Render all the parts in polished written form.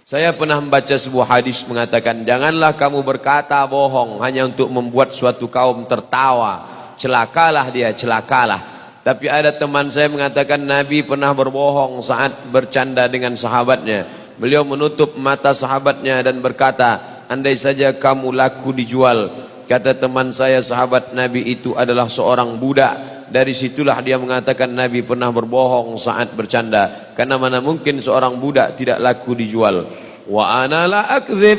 Saya pernah membaca sebuah hadis mengatakan, janganlah kamu berkata bohong hanya untuk membuat suatu kaum tertawa. Celakalah dia, celakalah. Tapi ada teman saya mengatakan Nabi pernah berbohong saat bercanda dengan sahabatnya. Beliau menutup mata sahabatnya dan berkata, andai saja kamu laku dijual. Kata teman saya, sahabat Nabi itu adalah seorang budak. Dari situlah dia mengatakan Nabi pernah berbohong saat bercanda. Karena mana mungkin seorang budak tidak laku dijual. Wa ana la akdzib.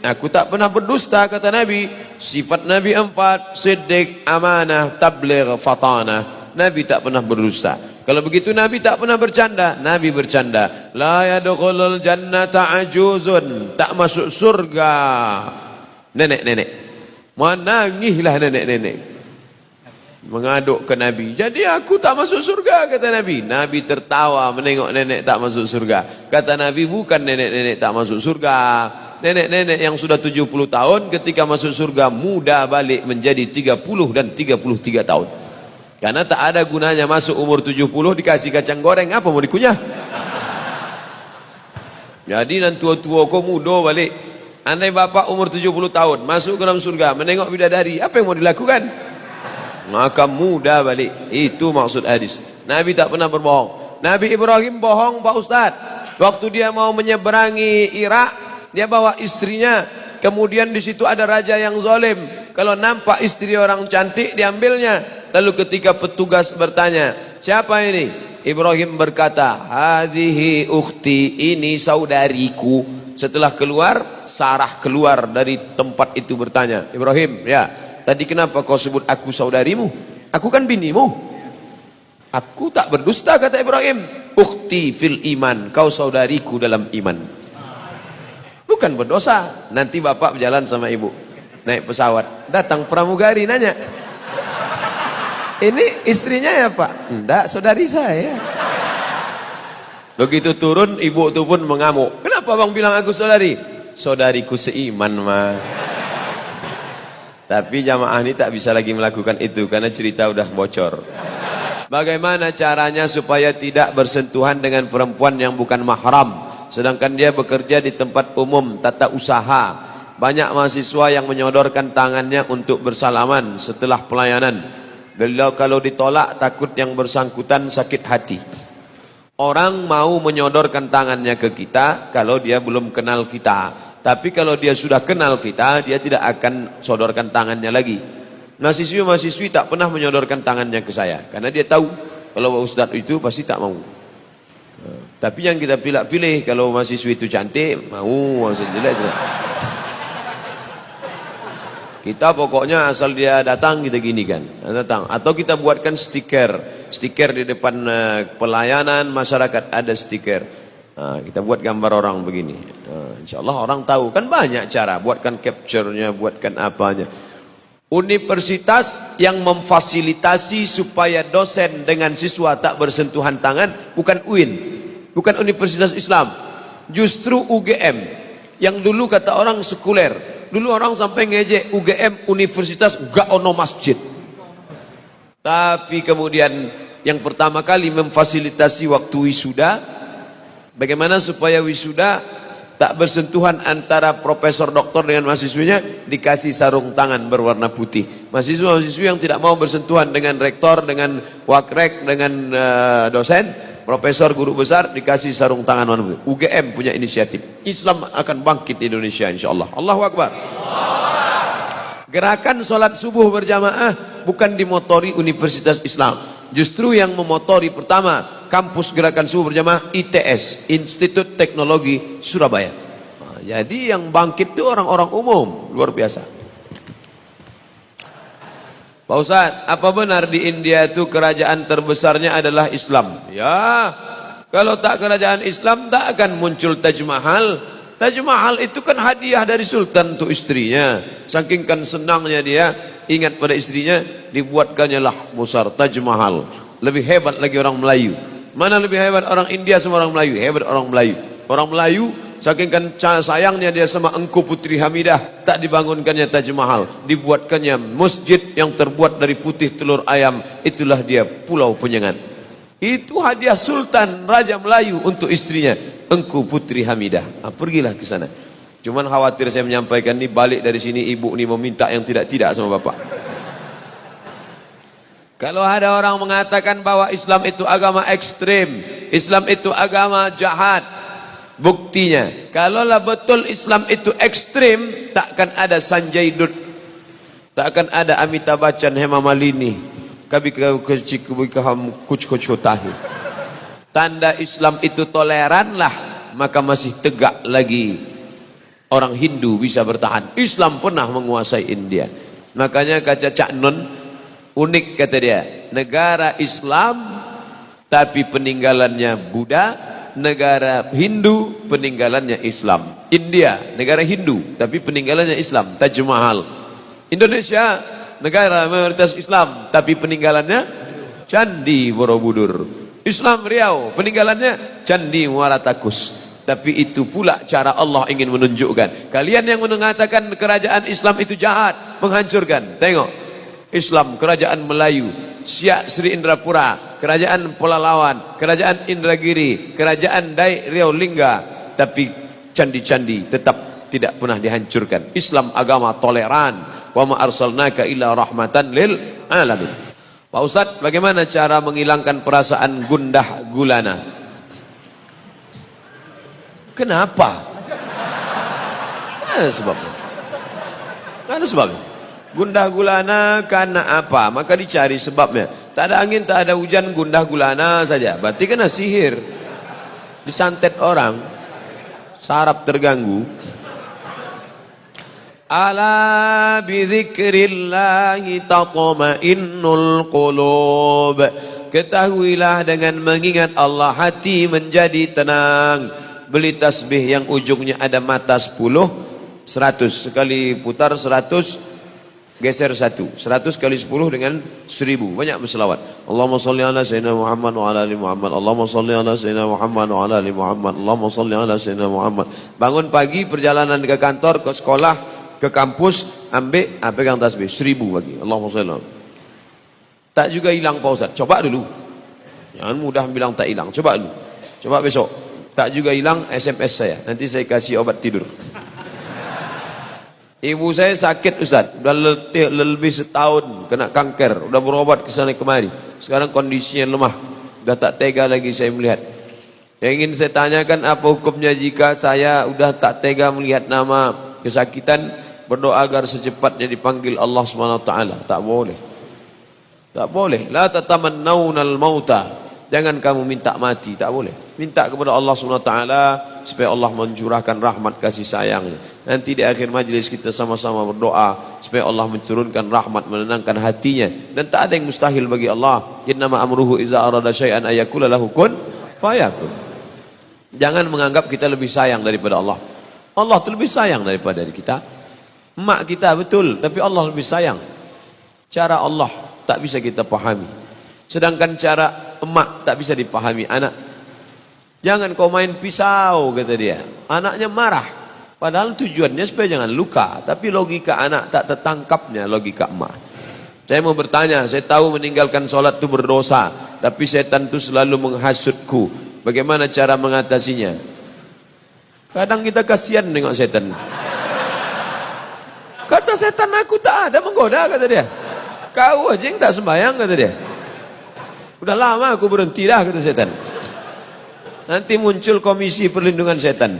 Aku tak pernah berdusta, kata Nabi. Sifat Nabi 4, siddiq, amanah, tabligh, fatanah. Nabi tak pernah berdusta. Kalau begitu Nabi tak pernah bercanda. Nabi bercanda. La yadkhulul jannata ajuzun. Tak masuk surga nenek-nenek. Menangislah nenek-nenek, mengaduk ke Nabi. Jadi aku tak masuk surga, kata Nabi. Nabi tertawa menengok nenek tak masuk surga. Kata Nabi, bukan nenek-nenek tak masuk surga. Nenek-nenek yang sudah 70 tahun ketika masuk surga muda balik menjadi 30 dan 33 tahun. Karena tak ada gunanya masuk umur 70 dikasih kacang goreng, apa mau dikunyah? Jadi nan tua-tua kau muda balik. Andai bapak umur 70 tahun masuk ke dalam surga menengok bidadari, apa yang mau dilakukan? Maka muda balik. Itu maksud hadis. Nabi tak pernah berbohong. Nabi Ibrahim bohong, Pak Ustaz. Waktu dia mau menyeberangi Irak, dia bawa istrinya. Kemudian di situ ada raja yang zalim. Kalau nampak istri orang cantik diambilnya. Lalu ketika petugas bertanya, siapa ini? Ibrahim berkata, hazihi ukhti, ini saudariku. Setelah keluar, Sarah keluar dari tempat itu bertanya, Ibrahim, ya, tadi kenapa kau sebut aku saudarimu? Aku kan binimu. Aku tak berdusta, kata Ibrahim. Ukhti fil iman, kau saudariku dalam iman. Bukan berdosa. Nanti bapak berjalan sama ibu, naik pesawat, datang pramugari nanya, ini istrinya ya pak? Enggak, saudari saya. Begitu turun, ibu itu pun mengamuk. Kenapa bang bilang aku saudari? Saudariku seiman mah. Tapi jamaah ini tak bisa lagi melakukan itu karena cerita udah bocor. Bagaimana caranya supaya tidak bersentuhan dengan perempuan yang bukan mahram, sedangkan dia bekerja di tempat umum, tata usaha. Banyak mahasiswa yang menyodorkan tangannya untuk bersalaman setelah pelayanan. Kalau ditolak takut yang bersangkutan sakit hati. Orang mau menyodorkan tangannya ke kita kalau dia belum kenal kita. Tapi kalau dia sudah kenal kita, dia tidak akan sodorkan tangannya lagi. Mahasiswi-mahasiswi tak pernah menyodorkan tangannya ke saya. Karena dia tahu kalau Ustadz itu pasti tak mau. Tapi yang kita pilih-pilih, kalau mahasiswi itu cantik, mau, mahasiswi jelek tidak. Kita pokoknya asal dia datang kita gini kan, datang. Atau kita buatkan stiker di depan pelayanan masyarakat ada stiker. Kita buat gambar orang begini. Insya Allah orang tahu, kan banyak cara. Buatkan capture-nya, buatkan apanya. Universitas yang memfasilitasi supaya dosen dengan siswa tak bersentuhan tangan bukan UIN, bukan Universitas Islam, justru UGM. Yang dulu kata orang sekuler. Dulu orang sampai ngejek UGM universitas gak ono masjid. Tapi kemudian yang pertama kali memfasilitasi waktu wisuda, bagaimana supaya wisuda tak bersentuhan antara profesor doktor dengan mahasiswinya, dikasih sarung tangan berwarna putih. Mahasiswa-mahasiswi yang tidak mau bersentuhan dengan rektor, dengan wakrek, dengan dosen, profesor, guru besar, dikasih sarung tangan warna putih. UGM punya inisiatif. Islam akan bangkit di Indonesia insyaallah. Allahu Akbar. Gerakan sholat subuh berjamaah bukan dimotori Universitas Islam. Justru yang memotori pertama kampus gerakan subuh berjamaah ITS, Institut Teknologi Surabaya. Jadi yang bangkit itu orang-orang umum, luar biasa. Pak Ustaz, apa benar di India itu kerajaan terbesarnya adalah Islam? Ya, kalau tak kerajaan Islam tak akan muncul Taj Mahal. Taj Mahal itu kan hadiah dari Sultan untuk istrinya. Saking kan senangnya dia ingat pada istrinya, dibuatkannya lah besar Taj Mahal. Lebih hebat lagi orang Melayu. Mana lebih hebat orang India sama orang Melayu? Hebat orang Melayu. Orang Melayu saking kan sayangnya dia sama Engku Putri Hamidah, tak dibangunkannya Taj Mahal, dibuatkannya masjid yang terbuat dari putih telur ayam. Itulah dia Pulau Penyengat. Itu hadiah Sultan Raja Melayu untuk istrinya. engkau putri Hamidah. Pergilah ke sana. Cuman khawatir saya menyampaikan ini, balik dari sini ibu ini meminta yang tidak-tidak sama bapak. Kalau ada orang mengatakan bahwa Islam itu agama ekstrim, Islam itu agama jahat, buktinya, kalaulah betul Islam itu ekstrim, takkan ada Sanjay Dutt, takkan ada Amitabh Bachchan, Hema Malini, tanda Islam itu toleranlah, maka masih tegak lagi orang Hindu bisa bertahan. Islam pernah menguasai India. Makanya kata Cak Nun, unik kata dia, negara Islam tapi peninggalannya Buddha, negara Hindu peninggalannya Islam. India negara Hindu tapi peninggalannya Islam, Taj Mahal. Indonesia negara mayoritas Islam tapi peninggalannya Candi Borobudur. Islam Riau peninggalannya Candi Muara Takus. Tapi itu pula cara Allah ingin menunjukkan. Kalian yang mengatakan kerajaan Islam itu jahat, menghancurkan, tengok Islam, kerajaan Melayu, Siak Sri Indrapura, kerajaan Pelalawan, kerajaan Indragiri, kerajaan Dai Riau Lingga, tapi candi-candi tetap tidak pernah dihancurkan. Islam agama toleran. Wa ma arsalnaka illa rahmatan lil alamin. Pak Ustadz, bagaimana cara menghilangkan perasaan gundah gulana? Kenapa? Tidak ada sebabnya. Tidak ada sebabnya. Gundah gulana karena apa? Maka dicari sebabnya. Tak ada angin, tak ada hujan, gundah gulana saja. Berarti kena sihir. Disantet orang. Saraf terganggu. Ala bizikrillahi tatma'innul qulub. Ketahuilah dengan mengingat Allah hati menjadi tenang. Beli tasbih yang ujungnya ada mata 10, 100 sekali putar 100, geser 1, 100 kali 10 dengan 1000. Banyak berselawat. Allahumma salli ala sayyidina Muhammad wa ala ali Muhammad. Allahumma salli ala sayyidina Muhammad wa ala ali Muhammad. Allahumma salli ala sayyidina Muhammad. Bangun pagi, perjalanan ke kantor, ke sekolah, ke kampus, ambil, pegang tasbih 1000 lagi. Allahumma salli. Tak juga hilang Pak Ustaz. Coba dulu. Jangan mudah bilang tak hilang. Coba dulu. Coba besok. Tak juga hilang, SMS saya. Nanti saya kasih obat tidur. Ibu saya sakit Ustaz. Udah lebih setahun kena kanker. Udah berobat ke sana kemari. Sekarang kondisinya lemah. Udah tak tega lagi saya melihat. Yang ingin saya tanyakan, apa hukumnya jika saya udah tak tega melihat nama kesakitan, berdoa agar secepatnya dipanggil Allah SWT. Tak boleh. Tak boleh. La tatamannawnal mauta. Jangan kamu minta mati, tak boleh. Minta kepada Allah SWT supaya Allah mencurahkan rahmat kasih sayangnya. Nanti di akhir majlis kita sama-sama berdoa supaya Allah menurunkan rahmat, menenangkan hatinya. Dan tak ada yang mustahil bagi Allah. Innama amruhu iza arada syai'an ayakula lahu kun fayakun. Jangan menganggap kita lebih sayang daripada Allah. Allah itu lebih sayang daripada kita. Emak kita betul, tapi Allah lebih sayang. Cara Allah tak bisa kita pahami. Sedangkan cara emak tak bisa dipahami anak. Jangan kau main pisau, kata dia. Anaknya marah. Padahal tujuannya supaya jangan luka. Tapi logika anak tak tertangkapnya logika emak. Saya mau bertanya, saya tahu meninggalkan sholat itu berdosa. Tapi setan itu selalu menghasutku. Bagaimana cara mengatasinya? Kadang kita kasihan nengok setan. Kata setan, aku tak ada menggoda, kata dia. Kau aja yang tak sembahyang, kata dia. Udah lama aku berhenti dah, kata setan. Nanti muncul komisi perlindungan setan.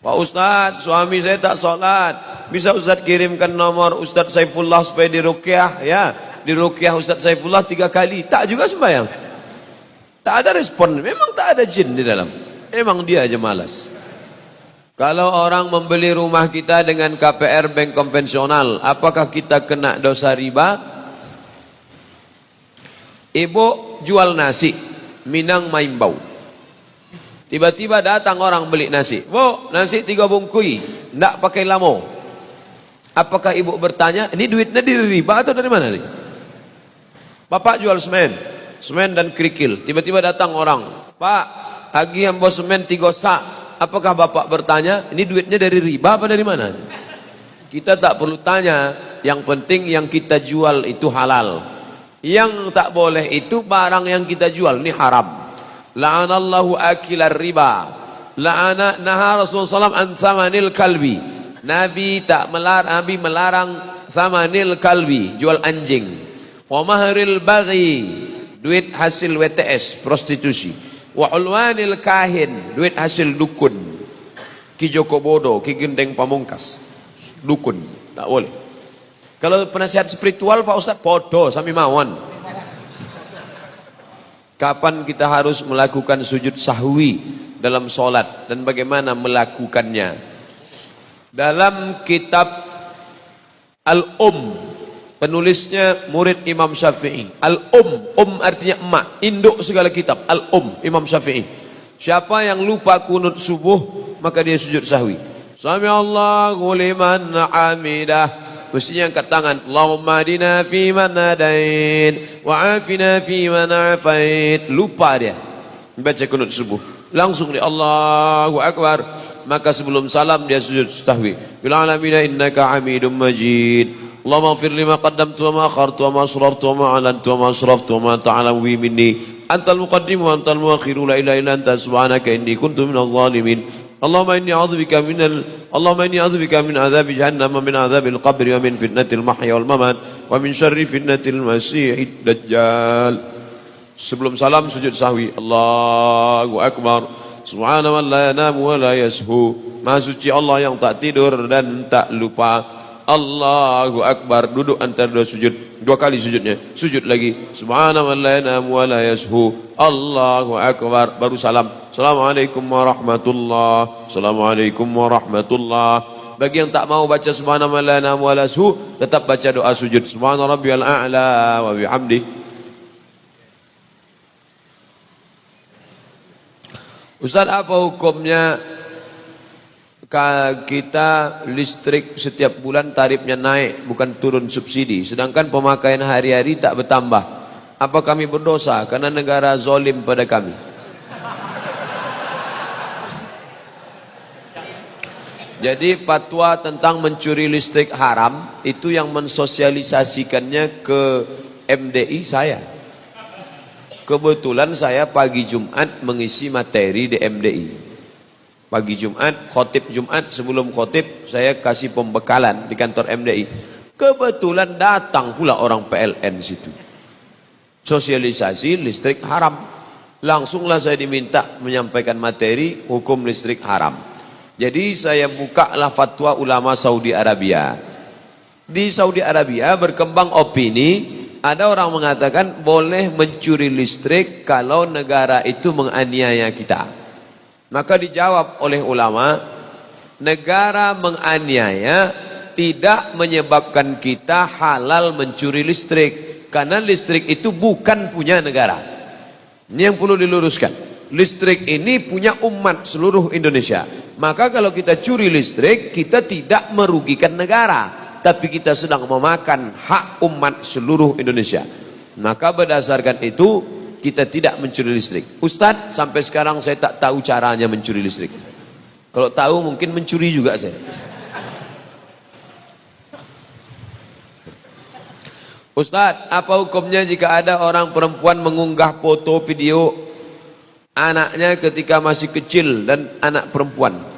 Pak Ustadz, suami saya tak sholat. Bisa Ustadz kirimkan nomor Ustadz Saifullah supaya diruqyah, ya. Diruqyah Ustadz Saifullah 3 kali. Tak juga sembahyang. Tak ada respon. Memang tak ada jin di dalam. Memang dia aja malas. Kalau orang membeli rumah kita dengan KPR bank konvensional, apakah kita kena dosa riba? Ibu jual nasi, Minang Maimbau. Tiba-tiba datang orang beli nasi. Bu, nasi 3 bungkui, ndak pakai lamo. Apakah ibu bertanya, ini duitnya dari riba atau dari mana nih? Bapak jual semen, semen dan kerikil. Tiba-tiba datang orang, Pak, agi yang bos semen 3 sak. Apakah bapak bertanya, ini duitnya dari riba apa dari mana? Kita tak perlu tanya, yang penting yang kita jual itu halal. Yang tak boleh itu barang yang kita jual, ini haram. la'anallahu akilar riba, naha Rasulullah SAW an samanil kalbi. Nabi melarang samanil kalbi, jual anjing. Wa mahril baghi, duit hasil WTS, prostitusi. Wa ulwanil kahin, duit hasil dukun. Ki Joko Bodo, Ki Gendeng Pamungkas, dukun, tak boleh. Kalau penasihat spiritual Pak Ustadz, podo sami mawon. Kapan kita harus melakukan sujud sahwi dalam sholat dan bagaimana melakukannya? Dalam kitab Al-Um, penulisnya murid Imam Syafi'i. Al-Um artinya emak, induk segala kitab. Al-Um, Imam Syafi'i. Siapa yang lupa kunut subuh, maka dia sujud sahwi. Sami Allahu liman hamidah. Mestinya angkat tangan. Allahumma adina fi man hadain wa afina fi man afait. Lupa dia baca kunut subuh, langsung dia Allahu Akbar. Maka sebelum salam dia sujud sahwi. Bil alamina innaka hamidum majid. Allahumma ighfir lima qaddamtu wa ma akhartu wa ma asrartu wa ma alantu wa ma asraftu wa ma ta'lamu bi minni antal muqaddim wa antal muakhiru la ilaha illa anta subhanaka inni kuntu minadh dhalimin. Allahumma inni a'udzubika min adzabi jahannam wa min adzabil qabri wa min fitnatil mahya wal mamat wa min syarri fitnatil masiihid dajjal. Sebelum salam sujud sahwi. Allahu Akbar. Subhana man la yanamu wa la yashu. Maha suci Allah yang tak tidur dan tak lupa. Allahu Akbar. Duduk antara dua sujud, dua kali sujudnya. Sujud lagi. Subhana man la yanamu wa la yashu. Allahu Akbar. Baru salam. Assalamualaikum warahmatullahi. Assalamualaikum warahmatullahi. Bagi yang tak mau baca subhana man la yanamu wa la yashu, tetap baca doa sujud. Subhana rabbiyal a'la wa bihamdi. Ustaz, apa hukumnya kita listrik setiap bulan tarifnya naik, bukan turun subsidi, sedangkan pemakaian hari-hari tak bertambah? Apa kami berdosa karena negara zalim pada kami? Jadi fatwa tentang mencuri listrik haram itu yang mensosialisasikannya ke MDI saya. Kebetulan saya pagi Jumat mengisi materi di MDI. Pagi Jumat, khotib Jumat, sebelum khotib saya kasih pembekalan di kantor MDI. Kebetulan datang pula orang PLN situ. Sosialisasi listrik haram. Langsunglah saya diminta menyampaikan materi hukum listrik haram. Jadi saya bukalah fatwa ulama Saudi Arabia. Di Saudi Arabia berkembang opini. Ada orang mengatakan boleh mencuri listrik kalau negara itu menganiaya kita. Maka dijawab oleh ulama, negara menganiaya tidak menyebabkan kita halal mencuri listrik. Karena listrik itu bukan punya negara. Ini yang perlu diluruskan. Listrik ini punya umat seluruh Indonesia. Maka kalau kita curi listrik, kita tidak merugikan negara. Tapi kita sedang memakan hak umat seluruh Indonesia. Maka berdasarkan itu kita tidak mencuri listrik. Ustadz, sampai sekarang saya tak tahu caranya mencuri listrik. Kalau tahu mungkin mencuri juga saya. Ustadz, apa hukumnya jika ada orang perempuan mengunggah foto video anaknya ketika masih kecil dan anak perempuan?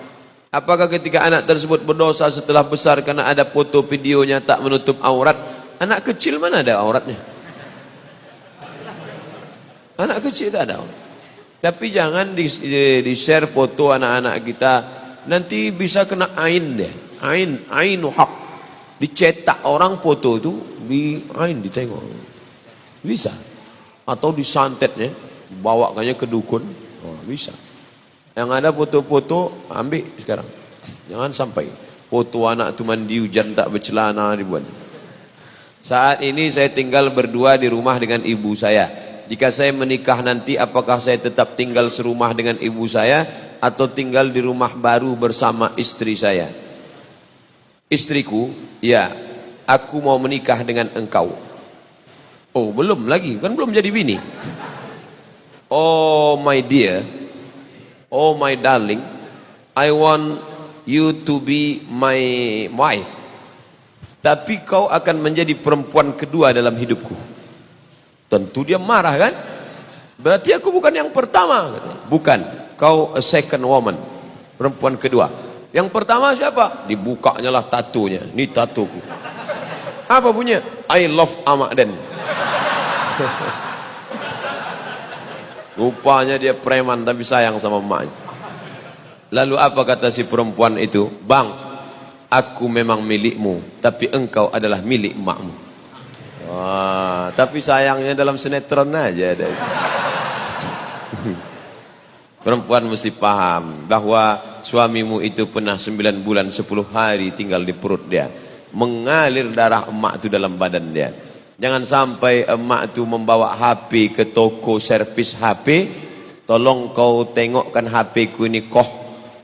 Apakah ketika anak tersebut berdosa setelah besar karena ada foto videonya tak menutup aurat? Anak kecil mana ada auratnya? Anak kecil tak ada aurat. Tapi jangan di-share foto anak-anak kita. Nanti bisa kena ain deh. Ainu hak. Dicetak orang foto itu, ditengok. Bisa. Atau disantetnya, bawakannya ke dukun. Oh, bisa. Yang ada foto-foto ambil sekarang. Jangan sampai foto anak tu mandi hujan tak bercelana dibuat. Saat ini saya tinggal berdua di rumah dengan ibu saya. Jika saya menikah nanti, apakah saya tetap tinggal serumah dengan ibu saya atau tinggal di rumah baru bersama istri saya? Istriku, ya, aku mau menikah dengan engkau. Oh, belum lagi, kan belum jadi bini. Oh my dear, oh my darling, I want you to be my wife. Tapi kau akan menjadi perempuan kedua dalam hidupku. Tentu dia marah kan? Berarti aku bukan yang pertama, katanya. Bukan, kau a second woman, perempuan kedua. Yang pertama siapa? Dibukanya lah tatunya. Ini tatuku. Apa punya? I love Ahmad Den. Rupanya dia preman tapi sayang sama emaknya. Lalu apa kata si perempuan itu? Bang, aku memang milikmu, tapi engkau adalah milik emakmu. Wah, tapi sayangnya dalam sinetron aja ada. Perempuan mesti paham bahwa suamimu itu pernah 9 bulan 10 hari tinggal di perut dia, mengalir darah emak itu dalam badan dia. Jangan sampai emak itu membawa HP ke toko servis HP. Tolong kau tengokkan HP ku ini, koh,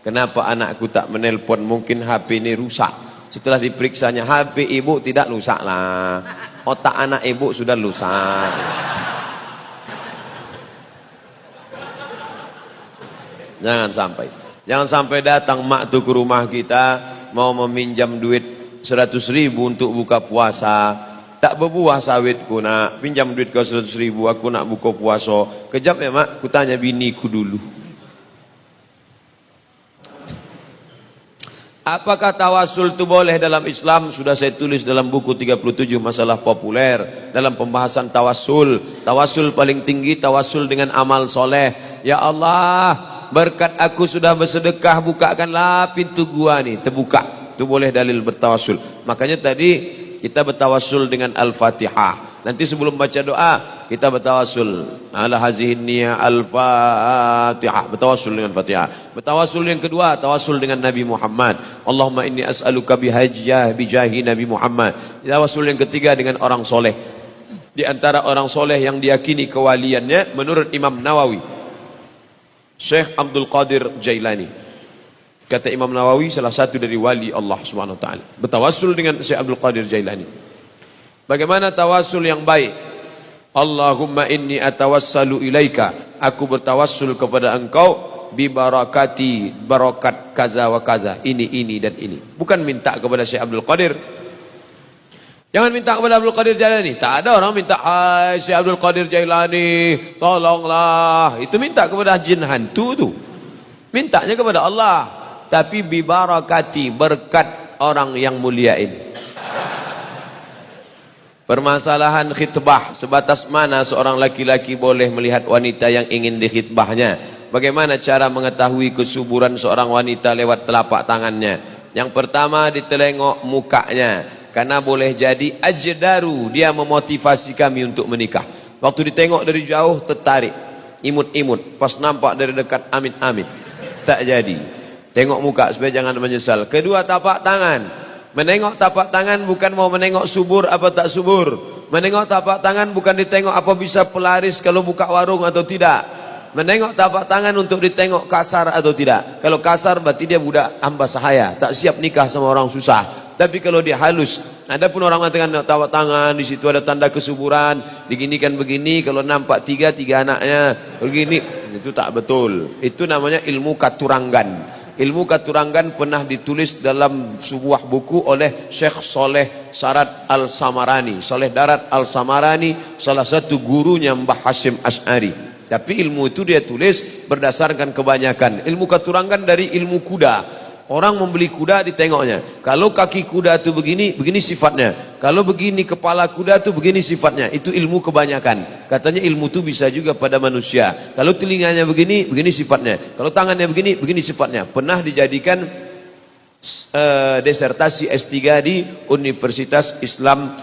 kenapa anakku tak menelpon? Mungkin HP ini rusak. Setelah diperiksanya, HP ibu tidak rusak lah, otak anak ibu sudah rusak. Jangan sampai datang mak tu ke rumah kita mau meminjam duit 100.000 untuk buka puasa. Tak berbuah sawitku nak, pinjam duit kau 100.000, aku nak buka puasa. Kejap ya mak, ku tanya biniku dulu. Apakah tawasul itu boleh dalam Islam? Sudah saya tulis dalam buku 37 masalah populer. Dalam pembahasan tawasul, tawasul paling tinggi tawasul dengan amal soleh. Ya Allah, berkat aku sudah bersedekah, bukakanlah pintu gua nih, terbuka. Itu boleh dalil bertawasul. Makanya tadi kita bertawasul dengan Al-Fatihah. Nanti sebelum baca doa kita bertawasul ala hazihin niyah Al-Fatihah, bertawasul dengan Fatihah. Bertawasul yang kedua, tawasul dengan Nabi Muhammad. Allahumma inni as'aluka bijahi Nabi Muhammad. Tawasul yang ketiga dengan orang soleh. Di antara orang soleh yang diyakini kewaliannya menurut Imam Nawawi, Syekh Abdul Qadir Jailani. Kata Imam Nawawi, salah satu dari wali Allah Subhanahu wa taala. Bertawasul dengan Syekh Abdul Qadir Jailani. Bagaimana tawasul yang baik? Allahumma inni atawassalu ilaika. Aku bertawassul kepada engkau bi barakati, barakat kaza wa kaza. Ini dan ini. Bukan minta kepada Syekh Abdul Qadir. Jangan minta kepada Abdul Qadir Jailani. Tak ada orang minta, "Hai Syekh Abdul Qadir Jailani, tolonglah." Itu minta kepada jin hantu tu. Mintanya kepada Allah. Tapi bibarakati, berkat orang yang muliain. Permasalahan khitbah, sebatas mana seorang laki-laki boleh melihat wanita yang ingin dikhitbahnya? Bagaimana cara mengetahui kesuburan seorang wanita lewat telapak tangannya? Yang pertama, ditelengok mukanya, karena boleh jadi ajdaru, dia memotivasi kami untuk menikah. Waktu ditengok dari jauh tertarik, imut-imut, pas nampak dari dekat amit-amit, tak jadi. Tengok muka supaya jangan menyesal. Kedua, tapak tangan. Menengok tapak tangan bukan mau menengok subur apa tak subur. Menengok tapak tangan bukan ditengok apa bisa pelaris kalau buka warung atau tidak. Menengok tapak tangan untuk ditengok kasar atau tidak. Kalau kasar berarti dia budak hamba sahaya, tak siap nikah sama orang susah. Tapi kalau dia halus, ada pun orang mengatakan tapak tangan di situ ada tanda kesuburan, diginikan begini, kalau nampak tiga anaknya begini, itu tak betul. Itu namanya ilmu katurangan. Ilmu katurangan pernah ditulis dalam sebuah buku oleh Syekh Soleh Sarat Al-Samarani. Soleh Darat Al-Samarani, salah satu gurunya Mbah Hasyim Asy'ari. Tapi ilmu itu dia tulis berdasarkan kebanyakan. Ilmu katurangan dari ilmu kuda. Orang membeli kuda ditengoknya. Kalau kaki kuda itu begini, begini sifatnya. Kalau begini kepala kuda itu begini sifatnya. Itu ilmu kebanyakan. Katanya ilmu itu bisa juga pada manusia. Kalau telinganya begini, begini sifatnya. Kalau tangannya begini, begini sifatnya. Pernah dijadikan disertasi S3 di Universitas Islam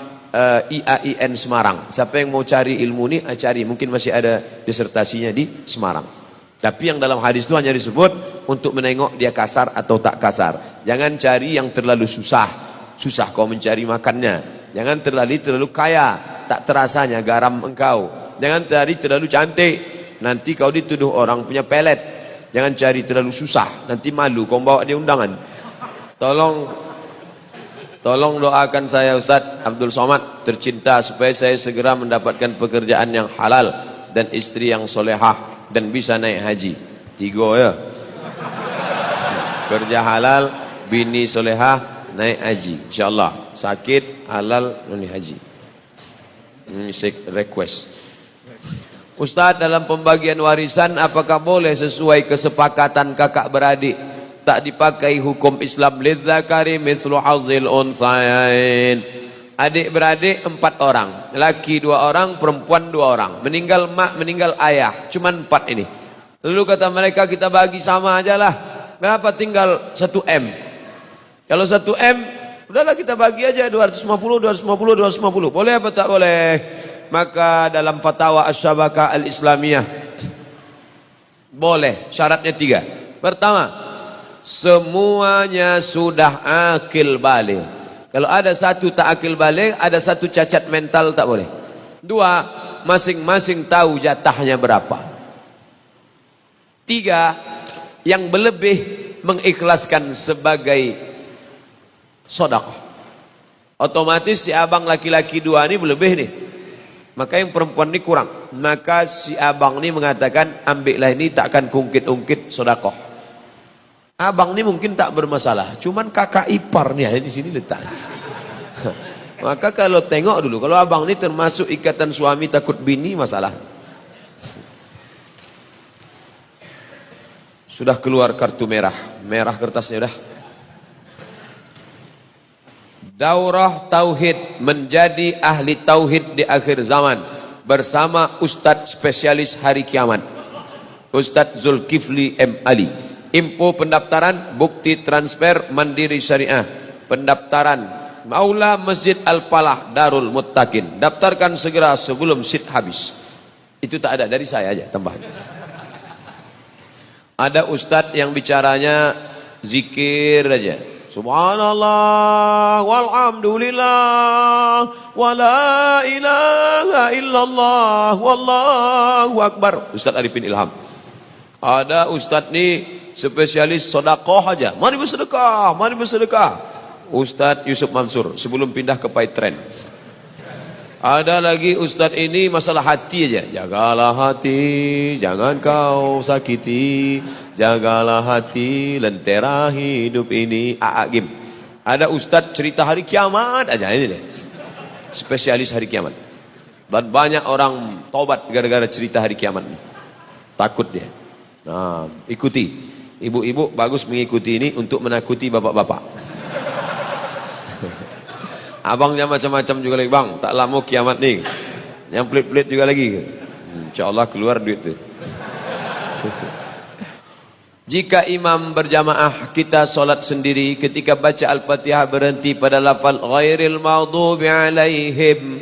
IAIN Semarang. Siapa yang mau cari ilmu ini, cari. Mungkin masih ada disertasinya di Semarang. Tapi yang dalam hadis itu hanya disebut untuk menengok dia kasar atau tak kasar. Jangan cari yang terlalu susah. Susah kau mencari makannya. Jangan terlalu kaya, tak terasanya garam engkau. Jangan cari terlalu cantik, nanti kau dituduh orang punya pelet. Jangan cari terlalu susah, nanti malu kau bawa dia undangan. Tolong doakan saya Ustaz Abdul Somad tercinta supaya saya segera mendapatkan pekerjaan yang halal dan istri yang solehah dan bisa naik haji. 3 ya. Kerja halal, bini solehah, naik haji. InsyaAllah. Sakit, halal, naik haji. Ini request. Ustaz, dalam pembagian warisan apakah boleh sesuai kesepakatan kakak beradik? Tak dipakai hukum Islam. Lidzakari mislu hazzil unsayain. Adik beradik 4 orang, laki 2 orang, perempuan 2 orang. Meninggal mak, meninggal ayah, cuman 4 ini. Lalu kata mereka, kita bagi sama aja lah. Kenapa tinggal 1 M? Kalau 1 M, udahlah kita bagi aja 250, 250, 250. Boleh apa tak boleh? Maka dalam fatwa Asy-Syabakah Al-Islamiyah boleh, syaratnya 3. Pertama, semuanya sudah akil balik. Kalau ada satu tak akil balik, ada satu cacat mental, tak boleh. 2, masing-masing tahu jatahnya berapa. 3, yang berlebih mengikhlaskan sebagai sedekah. Otomatis si abang laki-laki 2 ini berlebih nih. Maka yang perempuan ini kurang. Maka si abang ini mengatakan, ambillah ini, takkan kungkit-ungkit sedekah. Abang ini mungkin tak bermasalah, cuman kakak iparnya di sini letak. Maka kalau tengok dulu, kalau abang ini termasuk ikatan suami takut bini, masalah. Sudah keluar kartu merah, merah kertasnya udah. Daurah Tauhid, menjadi ahli Tauhid di akhir zaman, bersama Ustadz spesialis hari kiamat, Ustadz Zulkifli M. Ali. Info pendaftaran, bukti transfer Mandiri Syariah. Pendaftaran Maula Masjid Al-Falah Darul Muttaqin. Daftarkan segera sebelum seat habis. Itu tak ada, dari saya aja tambahan. Ada Ustadz yang bicaranya zikir aja. Subhanallah walhamdulillah wa la ilaha illallah wallahu akbar. Ustadz Arifin Ilham. Ada Ustadz nih spesialis sedekah aja. Mari bersedekah, mari bersedekah. Ustadz Yusuf Mansur sebelum pindah ke Paitren. Ada lagi Ustadz ini masalah hati aja. Jagalah hati, jangan kau sakiti. Jagalah hati, lentera hidup ini. A'agim. Ada Ustadz cerita hari kiamat aja, ini deh. Spesialis hari kiamat. Dan banyak orang tobat gara-gara cerita hari kiamat. Takut dia. Nah, ikuti. Ibu-ibu bagus mengikuti ini untuk menakuti bapak-bapak. Abangnya macam-macam juga lagi, bang. Tak lama kiamat nih. Yang pelit-pelit juga lagi. InsyaAllah keluar duit tuh. Jika imam berjamaah, kita solat sendiri, ketika baca Al-Fatihah berhenti pada lafal ghairil maghdubi alaihim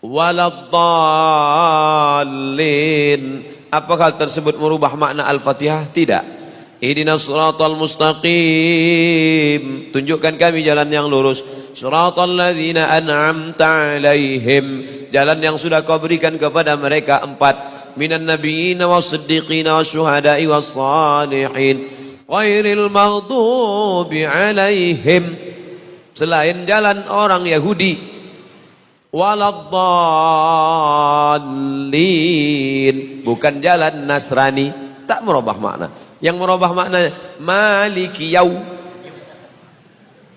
waladdallin. Apakah hal tersebut merubah makna Al-Fatihah? Tidak. Ihdinas siratal mustaqim, tunjukkan kami jalan yang lurus. Siratal ladzina an'amta alaihim, jalan yang sudah kau berikan kepada mereka 4. Minan nabiyyin was-siddiqin wasyuhada'i was-salihin ghairil maghdubi alaihim, selain jalan orang Yahudi, waladdallin, bukan jalan Nasrani. Tak merubah makna. Yang merubah makna maliki yaum.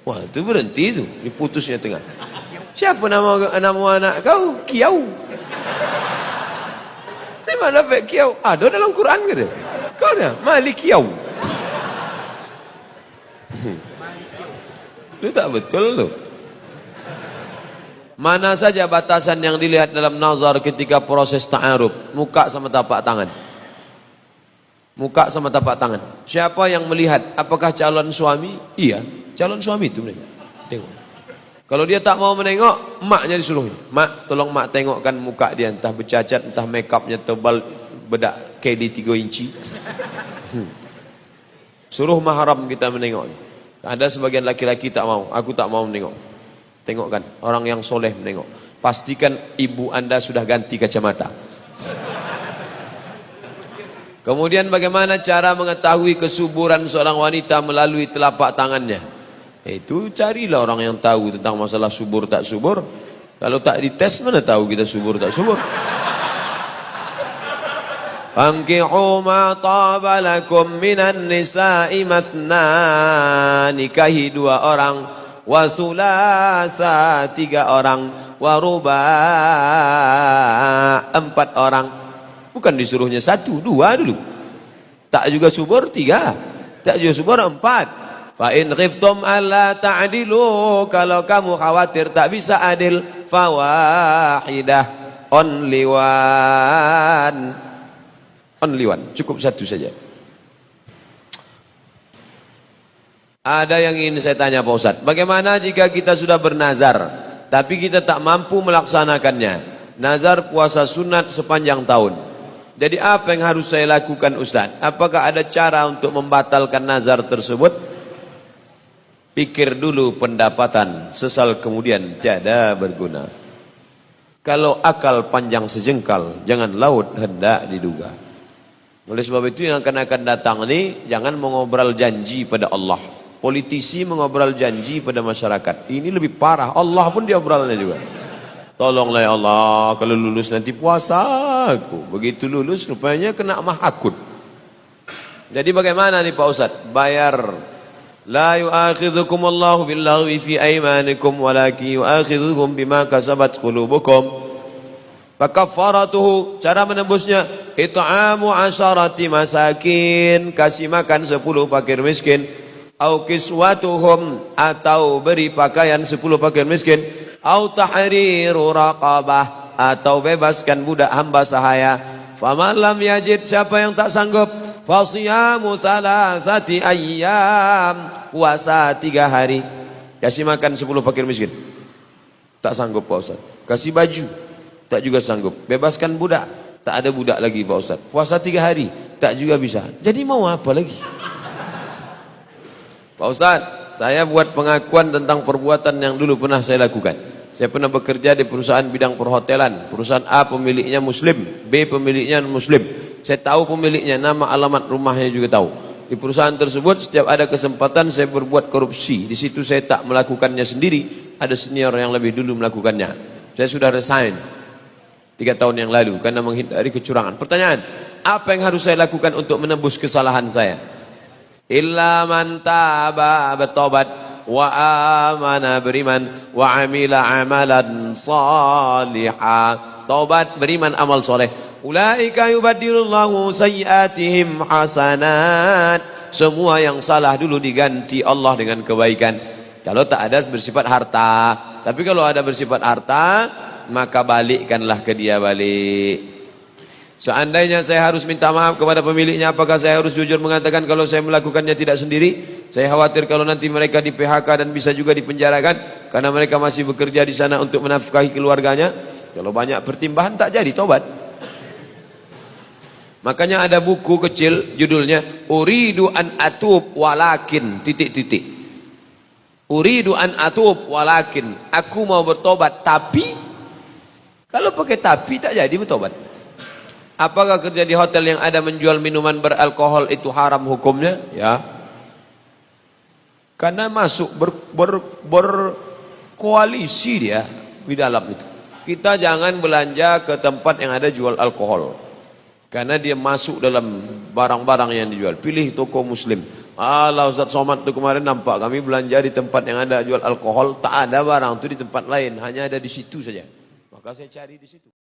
Wah, itu berhenti itu, diputusnya tengah. Siapa nama anak kau? Kiyau. Di mana dapat kiyau? Ada dalam Quran gitu. Kau dah maliki yaum. Itu tak betul tu. Mana saja batasan yang dilihat dalam nazar ketika proses ta'aruf? Muka sama tapak tangan. Muka sama tapak tangan. Siapa yang melihat? Apakah calon suami? Iya, calon suami itu mereka. Tengok. Kalau dia tak mau menengok, maknya disuruh. Mak, tolong mak tengokkan muka dia, entah bercacat, entah make upnya tebal, bedak KD 3 inci. Suruh mahram kita menengok. Ada sebagian laki-laki tak mau. Aku tak mau menengok. Tengokkan, orang yang soleh menengok. Pastikan ibu anda sudah ganti kacamata. Kemudian bagaimana cara mengetahui kesuburan seorang wanita melalui telapak tangannya? Itu carilah orang yang tahu tentang masalah subur tak subur. Kalau tak dites, mana tahu kita subur tak subur? Fankihu ma taba lakum minan nisa'i masna, nikahi 2 orang, wa sulasa 3 orang, wa ruba, 4 orang. Bukan disuruhnya 1, 2 dulu. Tak juga subur 3, tak juga subur 4. Fa in khiftum alla ta'dilu, kalau kamu khawatir tak bisa adil, fawahidah, only one, cukup 1 saja. Ada yang ingin saya tanya Pak Ustadz, bagaimana jika kita sudah bernazar tapi kita tak mampu melaksanakannya? Nazar puasa sunat sepanjang tahun. Jadi apa yang harus saya lakukan Ustadz? Apakah ada cara untuk membatalkan nazar tersebut? Pikir dulu pendapatan, sesal kemudian tiada berguna. Kalau akal panjang sejengkal, jangan laut hendak diduga. Oleh sebab itu yang akan datang ini, jangan mengobrol janji pada Allah. Politisi mengobrol janji pada masyarakat. Ini lebih parah, Allah pun diobrolnya juga. Tolonglah ya Allah, kalau lulus nanti puasa aku. Begitu lulus rupanya kena mahakut. Jadi bagaimana nih Pak Ustadz? Bayar. La yu'akhidhukum Allahu billaghwi fi aymanikum walakin yu'akhidhukum bima kasabat qulubukum. Fakaffaratuhu, cara menembusnya, it'amu 'asharati masakin, kasih makan 10 fakir miskin. Au kiswatuhum, atau beri pakaian 10 fakir miskin. Au tahriru raqabah, atau bebaskan budak hamba sahaya. Faman lam yajid, siapa yang tak sanggup, fasiyamu salasati ayyam, puasa 3 hari. Kasih makan 10 fakir miskin, tak sanggup Pak Ustaz. Kasih baju, tak juga sanggup. Bebaskan budak, tak ada budak lagi Pak Ustaz. Puasa 3 hari, tak juga bisa. Jadi mau apa lagi? Pak Ustaz, saya buat pengakuan tentang perbuatan yang dulu pernah saya lakukan. Saya pernah bekerja di perusahaan bidang perhotelan. Perusahaan A pemiliknya Muslim, B pemiliknya Muslim. Saya tahu pemiliknya, nama, alamat rumahnya juga tahu. Di perusahaan tersebut setiap ada kesempatan saya berbuat korupsi. Di situ saya tak melakukannya sendiri, ada senior yang lebih dulu melakukannya. Saya sudah resign 3 tahun yang lalu karena menghindari kecurangan. Pertanyaan, apa yang harus saya lakukan untuk menembus kesalahan saya? Illa man taba, bertobat, wa amana, beriman, wa amila amalan salihah, taubat, beriman, amal soleh. Ulaika yubaddilullahu sayyiatihim hasanat, semua yang salah dulu diganti Allah dengan kebaikan. Kalau tak ada bersifat harta, tapi kalau ada bersifat harta, maka balikkanlah ke dia balik. Seandainya saya harus minta maaf kepada pemiliknya, apakah saya harus jujur mengatakan kalau saya melakukannya tidak sendiri? Saya khawatir kalau nanti mereka di PHK dan bisa juga dipenjarakan karena mereka masih bekerja di sana untuk menafkahi keluarganya. Kalau banyak pertimbangan tak jadi tobat. Makanya ada buku kecil judulnya Uridu an atub walakin ... Uridu an atub walakin, aku mau bertobat tapi, kalau pakai tapi tak jadi bertobat. Apakah kerja di hotel yang ada menjual minuman beralkohol itu haram hukumnya? Ya. Karena masuk berkoalisi dia di dalam itu. Kita jangan belanja ke tempat yang ada jual alkohol. Karena dia masuk dalam barang-barang yang dijual. Pilih toko Muslim. Allah, Ustaz Somad itu kemarin nampak kami belanja di tempat yang ada jual alkohol, tak ada barang itu di tempat lain, hanya ada di situ saja. Maka saya cari di situ.